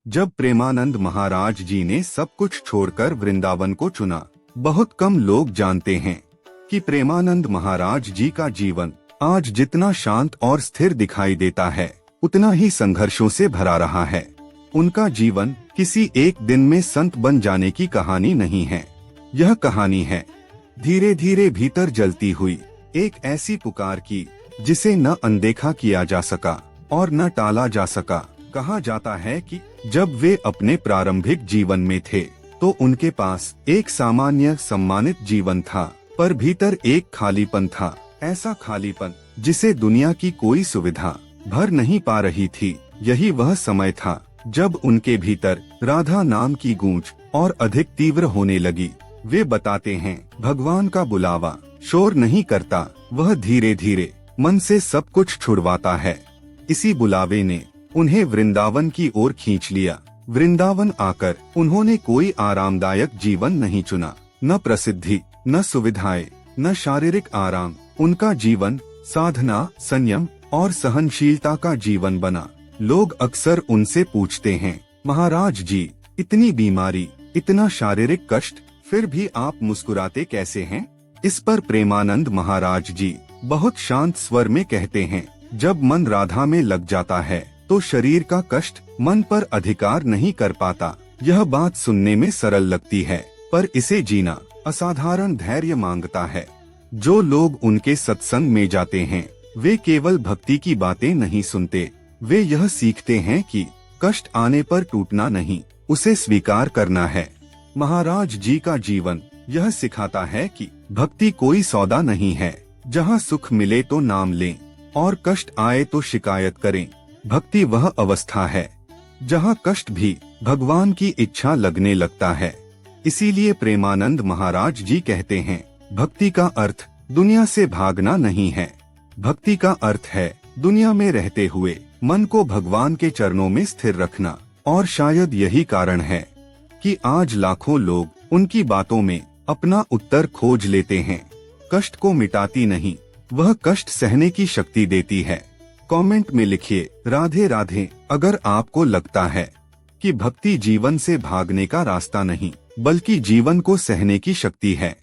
जब प्रेमानंद महाराज जी ने सब कुछ छोड़कर वृंदावन को चुना, बहुत कम लोग जानते हैं कि प्रेमानंद महाराज जी का जीवन आज जितना शांत और स्थिर दिखाई देता है, उतना ही संघर्षों से भरा रहा है। उनका जीवन किसी एक दिन में संत बन जाने की कहानी नहीं है। यह कहानी है धीरे धीरे भीतर जलती हुई एक ऐसी पुकार की जिसे न अनदेखा किया जा सका और न टाला जा सका। कहा जाता है कि जब वे अपने प्रारंभिक जीवन में थे तो उनके पास एक सामान्य सम्मानित जीवन था, पर भीतर एक खालीपन था, ऐसा खालीपन जिसे दुनिया की कोई सुविधा भर नहीं पा रही थी। यही वह समय था जब उनके भीतर राधा नाम की गूंज और अधिक तीव्र होने लगी। वे बताते हैं, भगवान का बुलावा शोर नहीं करता, वह धीरे धीरे मन से सब कुछ छुड़वाता है। इसी बुलावे ने उन्हें वृंदावन की ओर खींच लिया। वृंदावन आकर उन्होंने कोई आरामदायक जीवन नहीं चुना, न प्रसिद्धि, न सुविधाएं, न शारीरिक आराम। उनका जीवन साधना, संयम और सहनशीलता का जीवन बना। लोग अक्सर उनसे पूछते हैं, महाराज जी, इतनी बीमारी, इतना शारीरिक कष्ट, फिर भी आप मुस्कुराते कैसे हैं? इस पर प्रेमानंद महाराज जी बहुत शांत स्वर में कहते हैं, जब मन राधा में लग जाता है तो शरीर का कष्ट मन पर अधिकार नहीं कर पाता। यह बात सुनने में सरल लगती है, पर इसे जीना असाधारण धैर्य मांगता है। जो लोग उनके सत्संग में जाते हैं वे केवल भक्ति की बातें नहीं सुनते, वे यह सीखते हैं कि कष्ट आने पर टूटना नहीं, उसे स्वीकार करना है। महाराज जी का जीवन यह सिखाता है कि भक्ति कोई सौदा नहीं है। जहाँ सुख मिले तो नाम लें और कष्ट आए तो शिकायत करें। भक्ति वह अवस्था है जहाँ कष्ट भी भगवान की इच्छा लगने लगता है। इसीलिए प्रेमानंद महाराज जी कहते हैं, भक्ति का अर्थ दुनिया से भागना नहीं है। भक्ति का अर्थ है दुनिया में रहते हुए मन को भगवान के चरणों में स्थिर रखना। और शायद यही कारण है कि आज लाखों लोग उनकी बातों में अपना उत्तर खोज लेते हैं। कष्ट को मिटाती नहीं, वह कष्ट सहने की शक्ति देती है। कमेंट में लिखिए, राधे राधे, अगर आपको लगता है कि भक्ति जीवन से भागने का रास्ता नहीं, बल्कि जीवन को सहने की शक्ति है।